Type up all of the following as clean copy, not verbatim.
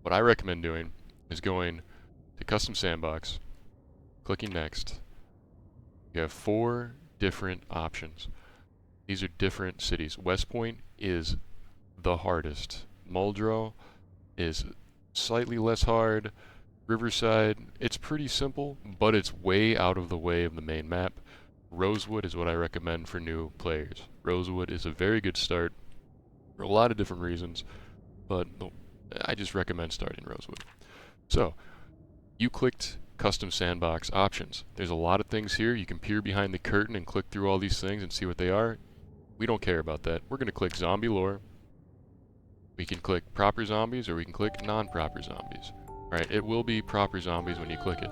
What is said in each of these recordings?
what I recommend doing is going to Custom Sandbox, clicking Next. You have 4 different options. These are different cities. West Point is the hardest. Muldrow is slightly less hard. Riverside, it's pretty simple, but it's way out of the way of the main map. Rosewood is what I recommend for new players. Rosewood is a very good start for a lot of different reasons, but I just recommend starting Rosewood. So, you clicked Custom Sandbox Options. There's a lot of things here. You can peer behind the curtain and click through all these things and see what they are. We don't care about that. We're going to click Zombie Lore. We can click Proper Zombies, or we can click Non-Proper Zombies. Alright, it will be Proper Zombies when you click it.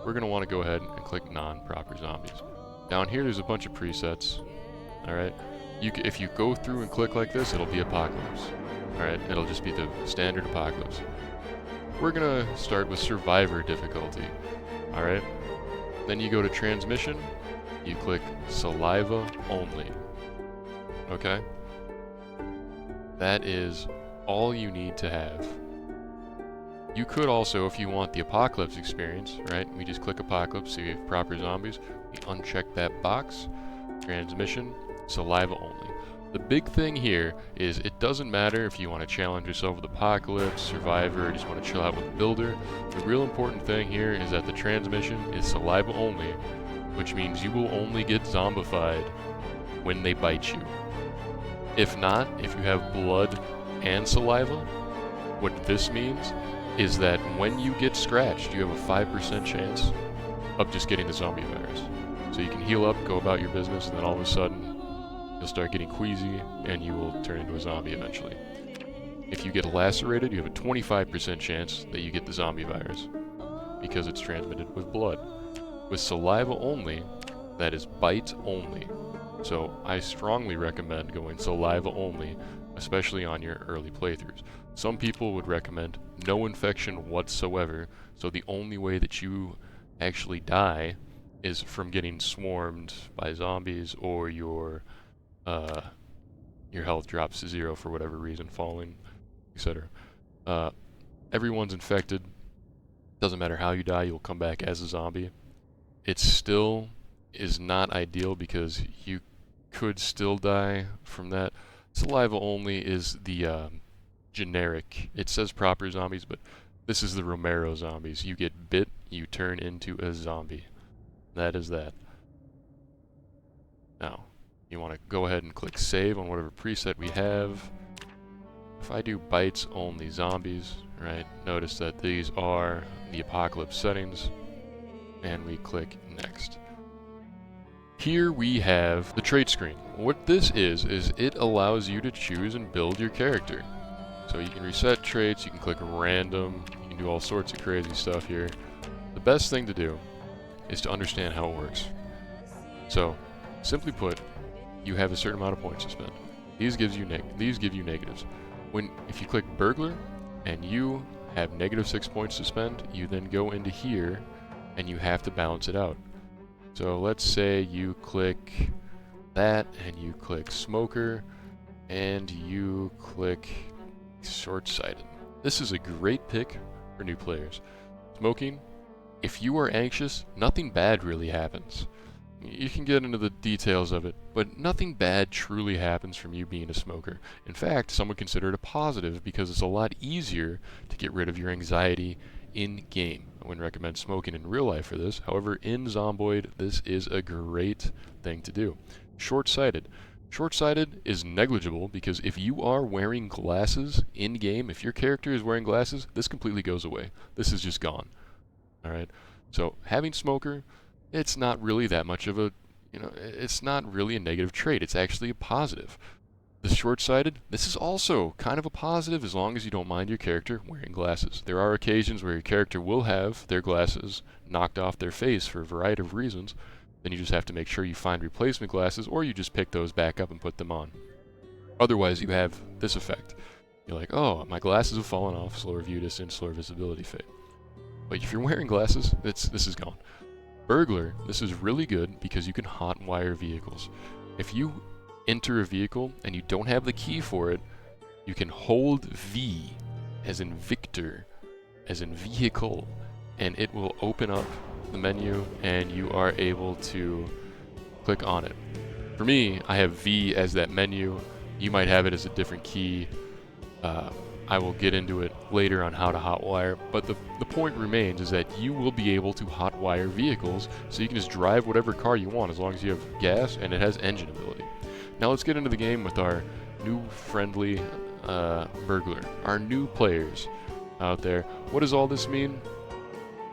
We're going to want to go ahead and click Non-Proper Zombies. Down here there's a bunch of presets. Alright, if you go through and click like this, it'll be Apocalypse. Alright, it'll just be the standard Apocalypse. We're going to start with Survivor difficulty. Alright, then you go to Transmission, you click Saliva Only. Okay? That is all you need to have. You could also, if you want the Apocalypse experience, right, we just click Apocalypse, so you have Proper Zombies, we uncheck that box, Transmission, Saliva Only. The big thing here is it doesn't matter if you want to challenge yourself with Apocalypse, Survivor, or just want to chill out with Builder. The real important thing here is that the Transmission is Saliva Only, which means you will only get zombified when they bite you. If not, if you have blood and saliva, what this means is that when you get scratched, you have a 5% chance of just getting the zombie virus. So you can heal up, go about your business, and then all of a sudden, you'll start getting queasy, and you will turn into a zombie eventually. If you get lacerated, you have a 25% chance that you get the zombie virus, because it's transmitted with blood. With saliva only, that is bite only. So I strongly recommend going saliva only, especially on your early playthroughs. Some people would recommend no infection whatsoever, so the only way that you actually die is from getting swarmed by zombies, or your health drops to 0 for whatever reason, falling, etc. Everyone's infected. Doesn't matter how you die, you'll come back as a zombie. It still is not ideal because you could still die from that. Saliva only is the generic. It says Proper Zombies, but this is the Romero zombies. You get bit, you turn into a zombie. That is that. Now, you want to go ahead and click Save on whatever preset we have. If I do bites only zombies, right, notice that these are the Apocalypse settings, and we click Next. Here we have the trait screen. What this is it allows you to choose and build your character. So you can reset traits, you can click random, you can do all sorts of crazy stuff here. The best thing to do is to understand how it works. So, simply put, you have a certain amount of points to spend. These give you negatives. If you click Burglar and you have -6 points to spend, you then go into here and you have to balance it out. So let's say you click that, and you click Smoker, and you click Short-Sighted. This is a great pick for new players. Smoking, if you are anxious, nothing bad really happens. You can get into the details of it, but nothing bad truly happens from you being a smoker. In fact, some would consider it a positive because it's a lot easier to get rid of your anxiety in-game. I wouldn't recommend smoking in real life for this. However, in Zomboid, this is a great thing to do. Short-sighted. Short-sighted is negligible because if you are wearing glasses in-game, if your character is wearing glasses, this completely goes away. This is just gone. Alright? So, having smoker, it's not really that much of a, it's not really a negative trait. It's actually a positive. The short-sighted, this is also kind of a positive as long as you don't mind your character wearing glasses. There are occasions where your character will have their glasses knocked off their face for a variety of reasons. Then you just have to make sure you find replacement glasses, or you just pick those back up and put them on. Otherwise, you have this effect. You're like, oh, my glasses have fallen off, slower view distance, slower visibility fade. But if you're wearing glasses, this is gone. Burglar, this is really good because you can hotwire vehicles. If you enter a vehicle and you don't have the key for it, you can hold V as in Victor, as in vehicle, and it will open up the menu and you are able to click on it. For me, I have V as that menu. You might have it as a different key. I will get into it later on how to hotwire, but the point remains is that you will be able to hotwire vehicles, so you can just drive whatever car you want as long as you have gas and it has engine ability. Now let's get into the game with our new friendly burglar, our new players out there. What does all this mean?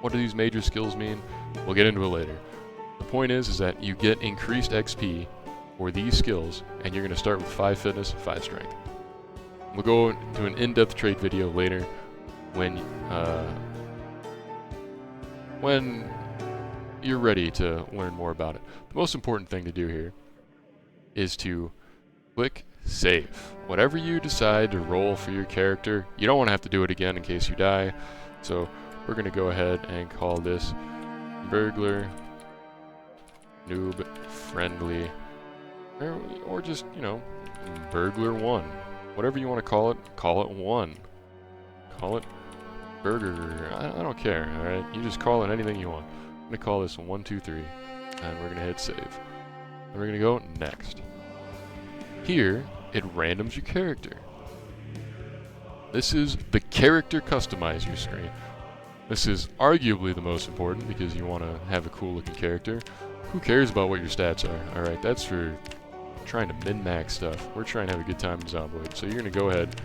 What do these major skills mean? We'll get into it later. The point is that you get increased XP for these skills, and you're going to start with 5 fitness, 5 strength. We'll go to an in-depth trade video later when you're ready to learn more about it. The most important thing to do here is to click save. Whatever you decide to roll for your character, you don't want to have to do it again in case you die. So we're going to go ahead and call this burglar noob friendly, or just, you know, burglar 1. Whatever you want to call it 1. Call it burger. I don't care, alright? You just call it anything you want. I'm going to call this 1, 2, 3, and we're going to hit save. And we're going to go next. Here, it randoms your character. This is the character customizer screen. This is arguably the most important because you want to have a cool looking character. Who cares about what your stats are? Alright, that's for trying to min-max stuff. We're trying to have a good time in Zomboid. So you're going to go ahead,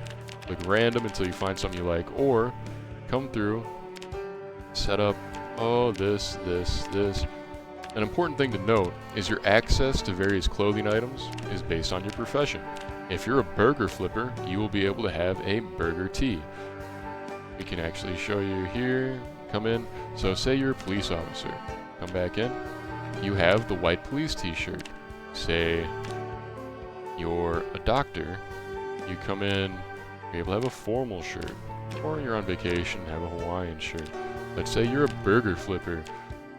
click random until you find something you like, or come through, set up, oh, this. An important thing to note is your access to various clothing items is based on your profession. If you're a burger flipper, you will be able to have a burger tee. We can actually show you here, come in. So say you're a police officer, come back in, you have the white police t-shirt. Say you're a doctor, you come in, you're able to have a formal shirt, or you're on vacation, have a Hawaiian shirt. Let's say you're a burger flipper,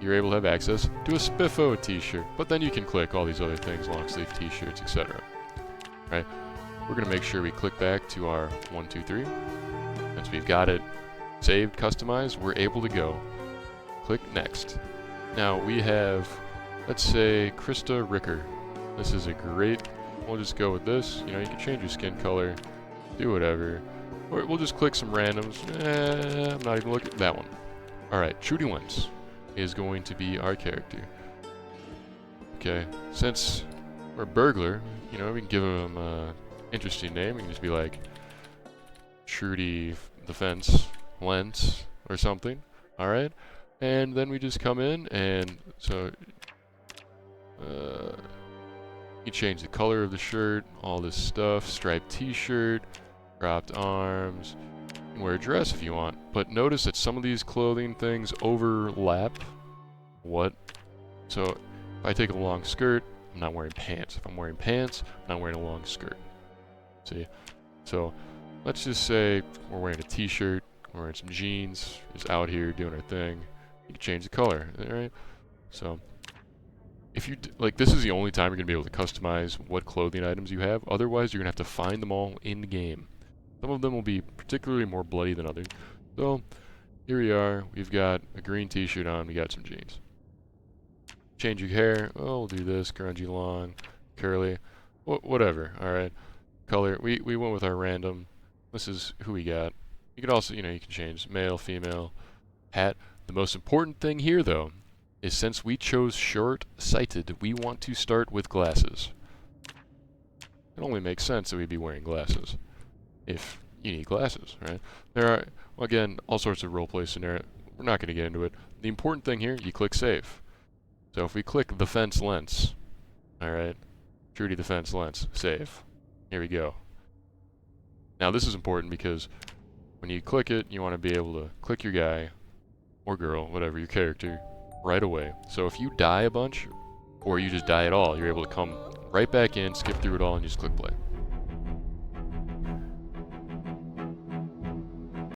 you're able to have access to a Spiffo t-shirt, but then you can click all these other things, long sleeve t-shirts, etc. Right? We're going to make sure we click back to our 1, 2, 3. Once we've got it saved, customized, we're able to go. Click next. Now we have, let's say, Krista Ricker. This is a great, we'll just go with this. You know, you can change your skin color, do whatever. Or we'll just click some randoms. I'm not even looking at that one. Alright, Trudy Wentz is going to be our character. Okay, since we're a burglar, you know, we can give him an interesting name. We can just be like Trudy the Fence Lentz or something. Alright, and then we just come in and so you change the color of the shirt, all this stuff, striped t-shirt, cropped arms. You can wear a dress if you want, but notice that some of these clothing things overlap. What? So if I take a long skirt, I'm not wearing pants. If I'm wearing pants, I'm not wearing a long skirt. See? So let's just say we're wearing a t-shirt, we're wearing some jeans, just out here doing our thing. You can change the color, alright? So if you like, this is the only time you're going to be able to customize what clothing items you have. Otherwise, you're going to have to find them all in the game. Some of them will be particularly more bloody than others. So here we are. We've got a green t-shirt on. We got some jeans. Change your hair. Oh, we'll do this. Grungy, long, curly, whatever. All right. Color. We went with our random. This is who we got. You can also, you know, you can change male, female, hat. The most important thing here, though, is since we chose short-sighted, we want to start with glasses. It only makes sense that we'd be wearing glasses if you need glasses, right? There are, well, again, all sorts of roleplay scenarios. We're not going to get into it. The important thing here, you click save. So if we click the fence lens, alright, Trudy the fence lens, save. Here we go. Now this is important because when you click it, you want to be able to click your guy, or girl, whatever, your character, right away. So if you die a bunch, or you just die at all, you're able to come right back in, skip through it all, and just click play.